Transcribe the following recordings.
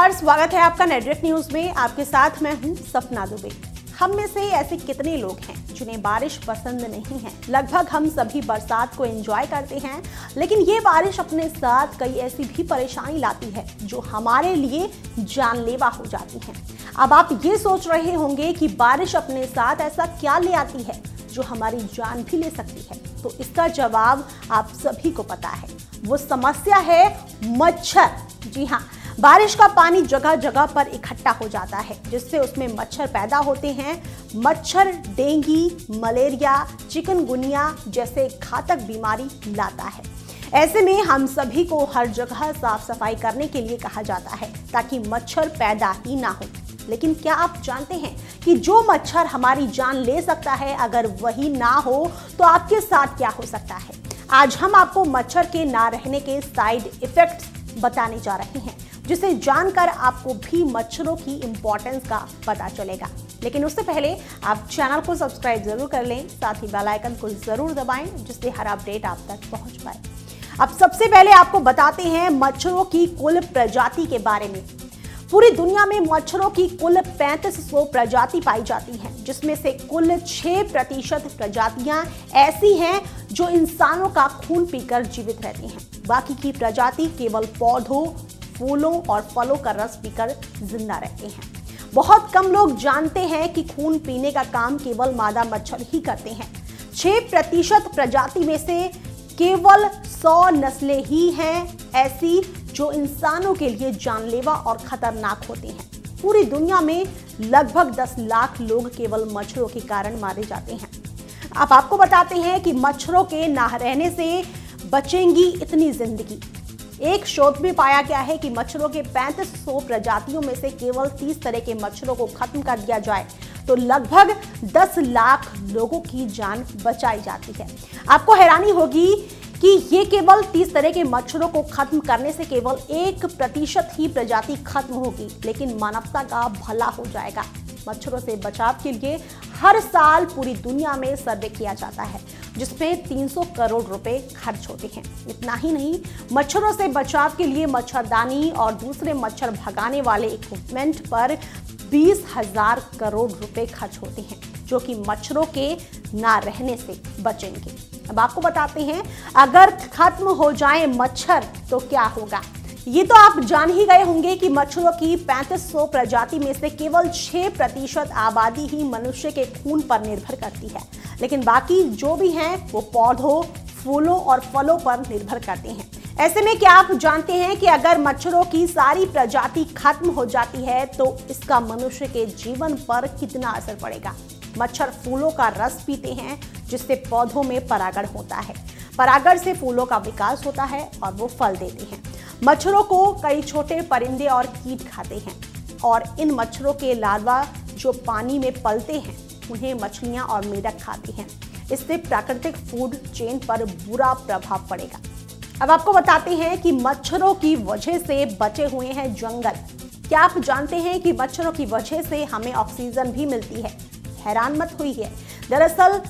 नमस्कार, स्वागत है आपका नेटवर्क न्यूज में। आपके साथ मैं हूं सपना दुबे। हम में से ऐसे कितने लोग हैं जिन्हें बारिश पसंद नहीं है। लगभग हम सभी बरसात को एंजॉय करते हैं, लेकिन ये बारिश अपने साथ कई ऐसी भी परेशानी लाती है जो हमारे लिए जानलेवा हो जाती हैं। अब आप ये सोच रहे होंगे कि बारिश अपने साथ ऐसा क्या ले आती है जो हमारी जान भी ले सकती है। तो इसका जवाब आप सभी को पता है। वो समस्या है मच्छर। जी हाँ, बारिश का पानी जगह जगह पर इकट्ठा हो जाता है, जिससे उसमें मच्छर पैदा होते हैं। मच्छर डेंगू, मलेरिया, चिकनगुनिया जैसे घातक बीमारी लाता है। ऐसे में हम सभी को हर जगह साफ सफाई करने के लिए कहा जाता है ताकि मच्छर पैदा ही ना हो। लेकिन क्या आप जानते हैं कि जो मच्छर हमारी जान ले सकता है, अगर वही ना हो तो आपके साथ क्या हो सकता है। आज हम आपको मच्छर के ना रहने के साइड इफेक्ट्स बताने जा रहे हैं, जिसे जानकर आपको भी मच्छरों की इंपॉर्टेंस का पता चलेगा। लेकिन उससे पहले आप चैनल को सब्सक्राइब जरूर कर लें, साथ ही बेल आइकन को जरूर दबाएं, जिससे हर अपडेट आप तक पहुंच पाए। अब सबसे पहले आपको बताते हैं मच्छरों की कुल प्रजाति के बारे में। पूरी दुनिया में मच्छरों की कुल 3500 प्रजाति पाई जाती हैं, जिसमें से कुल 6% प्रजातियां ऐसी हैं जो इंसानों का खून पीकर जीवित रहती हैं। बाकी की प्रजाति केवल पौधों, फूलों और फलों का रस पीकर जिंदा रहते हैं। बहुत कम लोग जानते हैं कि खून पीने का काम केवल मादा मच्छर ही करते हैं। 6% प्रजाति में से केवल 100 नस्लें ही हैं ऐसी जो इंसानों के लिए जानलेवा और खतरनाक होती हैं। पूरी दुनिया में लगभग 10 लाख लोग केवल मच्छरों के कारण मारे जाते हैं। अब आपको बताते हैं कि मच्छरों के ना रहने से बचेंगी इतनी जिंदगी। एक शोध में पाया गया है कि मच्छरों के 3500 प्रजातियों में से केवल 30 तरह के मच्छरों को खत्म कर दिया जाए तो लगभग 10 लाख लोगों की जान बचाई जाती है। आपको हैरानी होगी कि ये केवल 30 तरह के मच्छरों को खत्म करने से केवल 1% ही प्रजाति खत्म होगी, लेकिन मानवता का भला हो जाएगा। मच्छरों से बचाव के लिए हर साल पूरी दुनिया में सर्वे किया जाता है, जिसमें 300 करोड़ रुपए खर्च होते हैं। इतना ही नहीं, मच्छरों से बचाव के लिए मच्छरदानी और दूसरे मच्छर भगाने वाले इक्विपमेंट पर 20,000 करोड़ रुपए खर्च होते हैं, जो कि मच्छरों के ना रहने से बचेंगे। अब आपको बताते हैं, अगर खत्म हो जाए मच्छर तो क्या होगा। ये तो आप जान ही गए होंगे कि मच्छरों की 3500 प्रजाति में से केवल 6% आबादी ही मनुष्य के खून पर निर्भर करती है, लेकिन बाकी जो भी हैं वो पौधों, फूलों और फलों पर निर्भर करते हैं। ऐसे में क्या आप जानते हैं कि अगर मच्छरों की सारी प्रजाति खत्म हो जाती है तो इसका मनुष्य के जीवन पर कितना असर पड़ेगा। मच्छर फूलों का रस पीते हैं, जिससे पौधों में परागण होता है। परागण से फूलों का विकास होता है और वो फल देते हैं। मच्छरों को कई छोटे परिंदे और कीट खाते हैं, और इन मच्छरों के लार्वा जो पानी में पलते हैं उन्हें मछलियां और मेढक खाती हैं। इससे प्राकृतिक फूड चेन पर बुरा प्रभाव पड़ेगा। अब आपको बताते हैं कि मच्छरों की वजह से बचे हुए हैं जंगल। क्या आप जानते हैं कि मच्छरों की वजह से हमें ऑक्सीजन भी मिलती है। हैरान मत होइए, दरअसल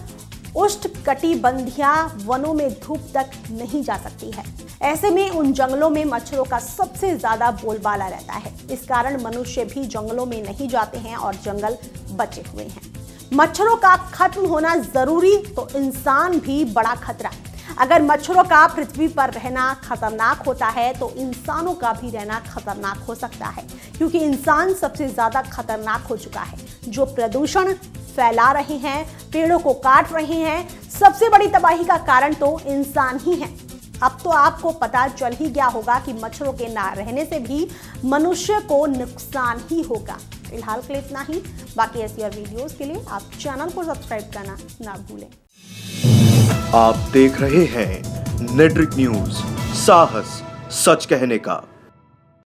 उष्णकटिबंधीय वनों में धूप तक नहीं जा सकती है। ऐसे में उन जंगलों में मच्छरों का सबसे ज्यादा बोलबाला रहता है। इस कारण मनुष्य भी जंगलों में नहीं जाते हैं और जंगल बचे हुए हैं। मच्छरों का खत्म होना जरूरी तो इंसान भी बड़ा खतरा। अगर मच्छरों का पृथ्वी पर रहना खतरनाक होता है तो इंसानों का भी रहना खतरनाक हो सकता है, क्योंकि इंसान सबसे ज्यादा खतरनाक हो चुका है। जो प्रदूषण फैला रहे हैं, पेड़ों को काट रहे हैं, सबसे बड़ी तबाही का कारण तो इंसान ही है। अब तो आपको पता चल ही गया होगा कि मच्छरों के ना रहने से भी मनुष्य को नुकसान ही होगा। फिलहाल के लिए इतना ही। बाकी ऐसी और वीडियोस के लिए आप चैनल को सब्सक्राइब करना ना भूलें। आप देख रहे हैं नेटवर्क न्यूज, साहस सच कहने का।